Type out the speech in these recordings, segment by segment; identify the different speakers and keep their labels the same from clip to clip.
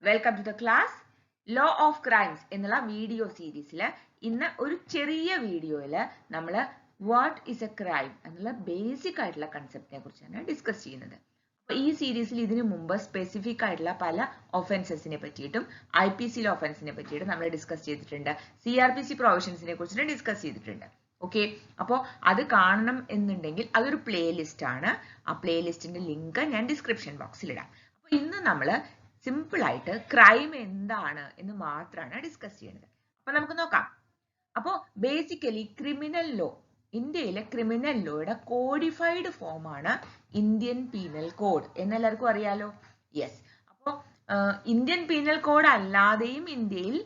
Speaker 1: Welcome to the class law of crimes എന്നുള്ള video സീരീസിൽ ഇന്ന് ഒരു ചെറിയ വീഡിയോയിൽ നമ്മൾ വാട്ട് ഈസ് എ ക്രൈം എന്നുള്ള ബേസിക് ആയിട്ടുള്ള കൺസെപ്റ്റിനെ കുറിച്ചാണ് ഡിസ്കസ് ചെയ്യുന്നത്. അപ്പോൾ ഈ സീരീസിൽ ഇതിനു മുമ്പ് സ്പെസിഫിക് ആയിട്ടുള്ള പല ഒഫൻസസിനെ പറ്റിയിട്ടും IPC ഒഫൻസിനെ പറ്റിയിട്ടും നമ്മൾ ഡിസ്കസ് ചെയ്തിട്ടുണ്ട്. CRPC പ്രൊവിഷൻസിനെ കുറിച്ചിട്ട് ഡിസ്കസ് ചെയ്തിട്ടുണ്ട്. ഓക്കെ, അപ്പോൾ അത് കാണണം എന്നുണ്ടെങ്കിൽ അതൊരു പ്ലേലിസ്റ്റ് ആണ്. ആ പ്ലേലിസ്റ്റിന്റെ ലിങ്ക് ഞാൻ ഡിസ്ക്രിപ്ഷൻ ബോക്സിൽ ഇടാം. അപ്പോൾ ഇന്ന് നമ്മൾ സിമ്പിൾ ആയിട്ട് ക്രൈം എന്താണ് എന്ന് മാത്രമാണ് ഡിസ്കസ് ചെയ്യുന്നത്. അപ്പൊ നമുക്ക് നോക്കാം. അപ്പോൾ ബേസിക്കലി ക്രിമിനൽ ലോ, ഇന്ത്യയിലെ ക്രിമിനൽ ലോയുടെ കോഡിഫൈഡ് ഫോം ആണ് ഇന്ത്യൻ പീനൽ കോഡ് എന്നെല്ലാവർക്കും അറിയാലോ. യെസ്, അപ്പോൾ ഇന്ത്യൻ പീനൽ കോഡ് അല്ലാതെയും ഇന്ത്യയിൽ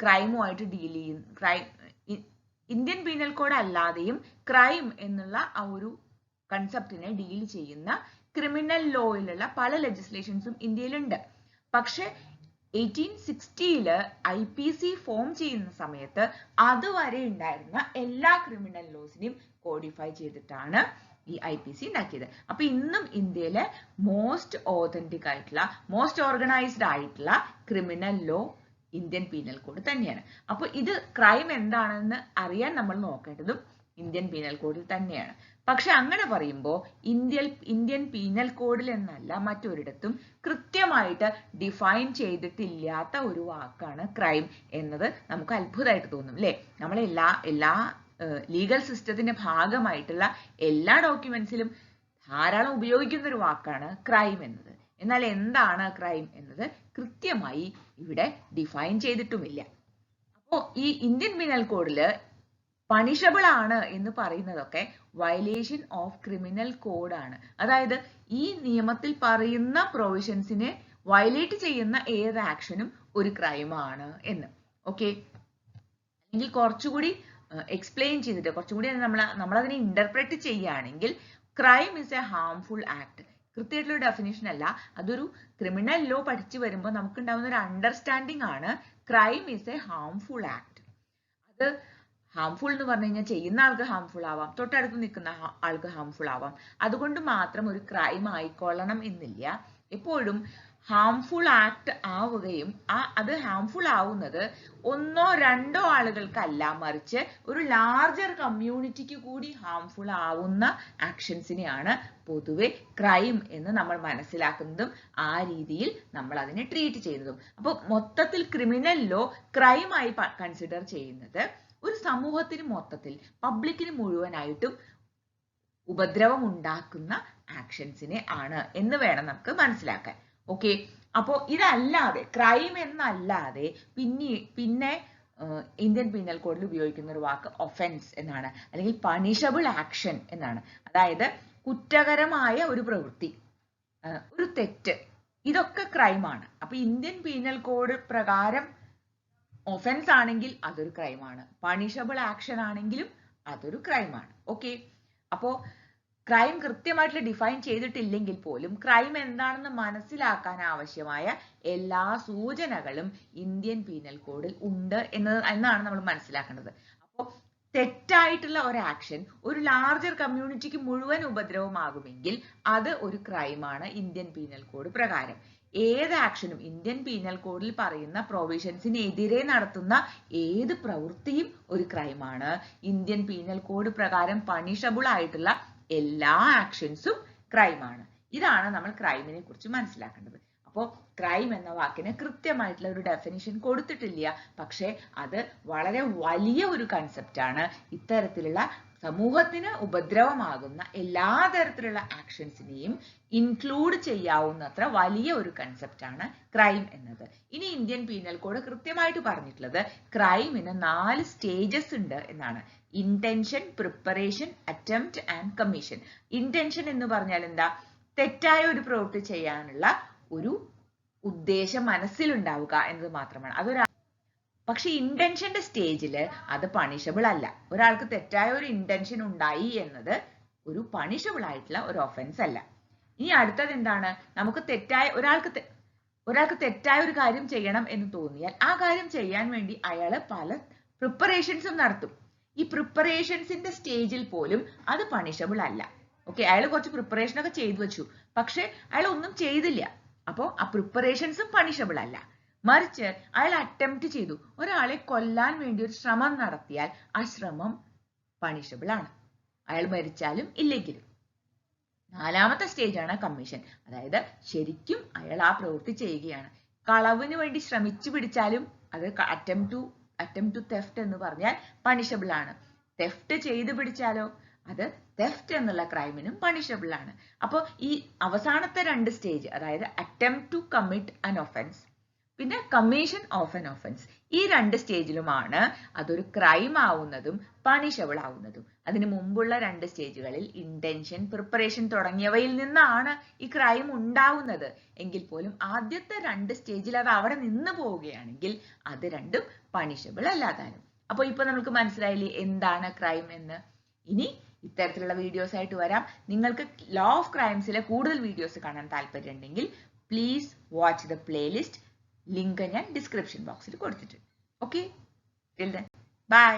Speaker 1: ക്രൈമുമായിട്ട് ഡീൽ ചെയ്യുന്ന ഇന്ത്യൻ പീനൽ കോഡ് അല്ലാതെയും ക്രൈം എന്നുള്ള ആ ഒരു കൺസെപ്റ്റിനെ ഡീൽ ചെയ്യുന്ന ക്രിമിനൽ ലോയിലുള്ള പല ലെജിസ്ലേഷൻസും ഇന്ത്യയിലുണ്ട്. പക്ഷെ 1860 IPC ഫോം ചെയ്യുന്ന സമയത്ത് അതുവരെ ഉണ്ടായിരുന്ന എല്ലാ ക്രിമിനൽ ലോസിനെയും കോഡിഫൈ ചെയ്തിട്ടാണ് ഈ IPC ഉണ്ടാക്കിയത്. അപ്പൊ ഇന്നും ഇന്ത്യയിലെ മോസ്റ്റ് ഓതന്റിക് ആയിട്ടുള്ള മോസ്റ്റ് ഓർഗനൈസ്ഡ് ആയിട്ടുള്ള criminal law Indian penal code തന്നെയാണ്. അപ്പൊ ഇത് ക്രൈം എന്താണെന്ന് അറിയാൻ നമ്മൾ നോക്കേണ്ടതും ഇന്ത്യൻ പീനൽ കോഡിൽ തന്നെയാണ്. പക്ഷെ അങ്ങനെ പറയുമ്പോൾ ഇന്ത്യൻ പീനൽ കോഡിൽ എന്നല്ല മറ്റൊരിടത്തും കൃത്യമായിട്ട് ഡിഫൈൻ ചെയ്തിട്ടില്ലാത്ത ഒരു വാക്കാണ് ക്രൈം എന്നത് നമുക്ക് അത്ഭുതമായിട്ട് തോന്നും അല്ലേ. നമ്മൾ എല്ലാ ലീഗൽ സിസ്റ്റത്തിന്റെ ഭാഗമായിട്ടുള്ള എല്ലാ ഡോക്യുമെന്റ്സിലും ധാരാളം ഉപയോഗിക്കുന്ന ഒരു വാക്കാണ് ക്രൈം എന്നത്. എന്നാൽ എന്താണ് ക്രൈം എന്നത് കൃത്യമായി ഇവിടെ ഡിഫൈൻ ചെയ്തിട്ടുമില്ല. അപ്പോൾ ഈ ഇന്ത്യൻ പീനൽ കോഡില് പണിഷബിൾ ആണ് എന്ന് പറയുന്നതൊക്കെ വയലേഷൻ ഓഫ് ക്രിമിനൽ കോഡ് ആണ്. അതായത് ഈ നിയമത്തിൽ പറയുന്ന പ്രൊവിഷൻസിനെ വയലേറ്റ് ചെയ്യുന്ന ഏത് ആക്ഷനും ഒരു ക്രൈമാണ് എന്ന്. ഓക്കെ, അല്ലെങ്കിൽ കുറച്ചുകൂടി എക്സ്പ്ലെയിൻ ചെയ്തിട്ട് കുറച്ചുകൂടി നമ്മളതിനെ ഇന്റർപ്രറ്റ് ചെയ്യുകയാണെങ്കിൽ crime is A harmful act. കൃത്യമായിട്ടുള്ള ഡെഫിനിഷൻ അല്ല, അതൊരു ക്രിമിനൽ ലോ പഠിച്ചു വരുമ്പോൾ നമുക്ക് ഉണ്ടാവുന്ന ഒരു അണ്ടർസ്റ്റാൻഡിങ് ആണ് crime is A harmful act. അത് ഹാംഫുൾ എന്ന് പറഞ്ഞു കഴിഞ്ഞാൽ ചെയ്യുന്ന ആൾക്ക് ഹാംഫുൾ ആവാം, തൊട്ടടുത്ത് നിൽക്കുന്ന ആൾക്ക് ഹാംഫുൾ ആവാം. അതുകൊണ്ട് മാത്രം ഒരു ക്രൈം ആയിക്കൊള്ളണം എന്നില്ല. എപ്പോഴും ഹാംഫുൾ ആക്ട് ആവുകയും അത് ഹാംഫുൾ ആവുന്നത് ഒന്നോ രണ്ടോ ആളുകൾക്കല്ല, മറിച്ച് ഒരു ലാർജർ കമ്മ്യൂണിറ്റിക്ക് കൂടി ഹാംഫുൾ ആവുന്ന ആക്ഷൻസിനെയാണ് പൊതുവെ ക്രൈം എന്ന് നമ്മൾ മനസ്സിലാക്കുന്നതും ആ രീതിയിൽ നമ്മൾ അതിനെ ട്രീറ്റ് ചെയ്യുന്നതും. അപ്പോൾ മൊത്തത്തിൽ ക്രിമിനൽ ലോ ക്രൈമായി കൺസിഡർ ചെയ്യുന്നത് ഒരു സമൂഹത്തിന് മൊത്തത്തിൽ പബ്ലിക്കിന് മുഴുവനായിട്ടും ഉപദ്രവം ഉണ്ടാക്കുന്ന ആക്ഷൻസിനെ ആണ് എന്ന് വേണം നമുക്ക് മനസ്സിലാക്കാൻ. ഓക്കെ, അപ്പോ ഇതല്ലാതെ ക്രൈം എന്നല്ലാതെ പിന്നെ ഇന്ത്യൻ പീനൽ കോഡിൽ ഉപയോഗിക്കുന്ന ഒരു വാക്ക് ഒഫൻസ് എന്നാണ്, അല്ലെങ്കിൽ പണിഷബിൾ ആക്ഷൻ എന്നാണ്. അതായത് കുറ്റകരമായ ഒരു പ്രവൃത്തി, ഒരു തെറ്റ്, ഇതൊക്കെ ക്രൈമാണ്. അപ്പൊ ഇന്ത്യൻ പീനൽ കോഡ് പ്രകാരം ഒഫൻസ് ആണെങ്കിൽ അതൊരു ക്രൈമാണ്, പണിഷബിൾ ആക്ഷൻ ആണെങ്കിലും അതൊരു ക്രൈമാണ്. ഓക്കെ, അപ്പോ ക്രൈം കൃത്യമായിട്ട് ഡിഫൈൻ ചെയ്തിട്ടില്ലെങ്കിൽ പോലും ക്രൈം എന്താണെന്ന് മനസ്സിലാക്കാൻ ആവശ്യമായ എല്ലാ സൂചനകളും ഇന്ത്യൻ പീനൽ കോഡിൽ ഉണ്ട് എന്നാണ് നമ്മൾ മനസ്സിലാക്കേണ്ടത്. അപ്പോൾ തെറ്റായിട്ടുള്ള ഒരു ആക്ഷൻ ഒരു ലാർജർ കമ്മ്യൂണിറ്റിക്ക് മുഴുവൻ ഉപദ്രവമാകുമെങ്കിൽ അത് ഒരു ക്രൈമാണ് ഇന്ത്യൻ പീനൽ കോഡ് പ്രകാരം. ഏത് ആക്ഷനും ഇന്ത്യൻ പീനൽ കോഡിൽ പറയുന്ന പ്രൊവിഷൻസിനെതിരെ നടത്തുന്ന ഏത് പ്രവൃത്തിയും ഒരു ക്രൈമാണ്. ഇന്ത്യൻ പീനൽ കോഡ് പ്രകാരം പണിഷബിൾ ആയിട്ടുള്ള എല്ലാ ആക്ഷൻസും ക്രൈമാണ്. ഇതാണ് നമ്മൾ ക്രൈമിനെ കുറിച്ച് മനസ്സിലാക്കേണ്ടത്. അപ്പോൾ ക്രൈം എന്ന വാക്കിന് കൃത്യമായിട്ടുള്ള ഒരു ഡെഫിനിഷൻ കൊടുത്തിട്ടില്ല, പക്ഷെ അത് വളരെ വലിയ ഒരു കൺസെപ്റ്റാണ്. ഇത്തരത്തിലുള്ള സമൂഹത്തിന് ഉപദ്രവമാകുന്ന എല്ലാ തരത്തിലുള്ള ആക്ഷൻസിനെയും ഇൻക്ലൂഡ് ചെയ്യാവുന്നത്ര വലിയ ഒരു കൺസെപ്റ്റാണ് ക്രൈം എന്നത്. ഇനി ഇന്ത്യൻ പീനൽ കോഡ് കൃത്യമായിട്ട് പറഞ്ഞിട്ടുള്ളത് ക്രൈമിന് 4 സ്റ്റേജസ് ഉണ്ട് എന്നാണ്. Intention, preparation, attempt and commission. Intention എന്ന് പറഞ്ഞാൽ എന്താ? തെറ്റായ ഒരു പ്രവൃത്തി ചെയ്യാനുള്ള ഒരു ഉദ്ദേശം മനസ്സിലുണ്ടാവുക എന്നത് മാത്രമാണ്. പക്ഷെ ഇന്റൻഷന്റെ സ്റ്റേജിൽ അത് പണിഷബിൾ അല്ല. ഒരാൾക്ക് തെറ്റായ ഒരു ഇന്റൻഷൻ ഉണ്ടായി എന്നത് ഒരു പണിഷബിൾ ആയിട്ടുള്ള ഒരു ഒഫൻസ് അല്ല. ഇനി അടുത്തത് എന്താണ്? നമുക്ക് ഒരാൾക്ക് തെറ്റായ ഒരു കാര്യം ചെയ്യണം എന്ന് തോന്നിയാൽ ആ കാര്യം ചെയ്യാൻ വേണ്ടി അയാൾ പല പ്രിപ്പറേഷൻസും നടത്തും. ഈ പ്രിപ്പറേഷൻസിന്റെ സ്റ്റേജിൽ പോലും അത് പണിഷബിൾ അല്ല. ഓക്കെ, അയാൾ കുറച്ച് പ്രിപ്പറേഷൻ ഒക്കെ ചെയ്തു വെച്ചു, പക്ഷെ അയാൾ ഒന്നും ചെയ്തില്ല. അപ്പോൾ ആ പ്രിപ്പറേഷൻസും പണിഷബിൾ അല്ല. മറിച്ച് അയാൾ അറ്റംപ്റ്റ് ചെയ്തു, ഒരാളെ കൊല്ലാൻ വേണ്ടി ഒരു ശ്രമം നടത്തിയാൽ ആ ശ്രമം പണിഷബിൾ ആണ്, അയാൾ മരിച്ചാലും ഇല്ലെങ്കിലും. നാലാമത്തെ സ്റ്റേജ് ആണ് കമ്മീഷൻ, അതായത് ശരിക്കും അയാൾ ആ പ്രവൃത്തി ചെയ്യുകയാണ്. കളവിന് വേണ്ടി ശ്രമിച്ചു പിടിച്ചാലും അത് അറ്റംപ്റ്റ് ടു തെഫ്റ്റ് എന്ന് പറഞ്ഞാൽ പണിഷബിൾ ആണ്. തെഫ്റ്റ് ചെയ്ത് പിടിച്ചാലോ അത് തെഫ്റ്റ് എന്നുള്ള ക്രൈമിനും പണിഷബിൾ ആണ്. അപ്പോൾ ഈ അവസാനത്തെ 2 സ്റ്റേജ്, അതായത് attempt to commit an offence പിന്നെ കമ്മീഷൻ ഓഫ് ആൻ ഒഫൻസ്, ഈ 2 സ്റ്റേജിലുമാണ് അതൊരു ക്രൈം ആവുന്നതും പണിഷബിൾ ആവുന്നതും. അതിന് മുമ്പുള്ള 2 സ്റ്റേജുകളിൽ ഇന്റൻഷൻ, പ്രിപ്പറേഷൻ തുടങ്ങിയവയിൽ നിന്നാണ് ഈ ക്രൈം ഉണ്ടാവുന്നത് എങ്കിൽ പോലും ആദ്യത്തെ 2 സ്റ്റേജിൽ അത് അവിടെ നിന്ന് പോവുകയാണെങ്കിൽ അത് രണ്ടും പണിഷബിൾ അല്ലാതാനും. അപ്പോൾ ഇപ്പൊ നമുക്ക് മനസ്സിലായില്ലേ എന്താണ് ക്രൈം എന്ന്. ഇനി ഇത്തരത്തിലുള്ള വീഡിയോസ് ആയിട്ട് വരാം. നിങ്ങൾക്ക് ലോ ഓഫ് ക്രൈംസിലെ കൂടുതൽ വീഡിയോസ് കാണാൻ താല്പര്യമുണ്ടെങ്കിൽ please watch the playlist. Link ഞാൻ ഡിസ്ക്രിപ്ഷൻ ബോക്സിൽ കൊടുത്തിട്ടുണ്ട്. Okay, till then bye.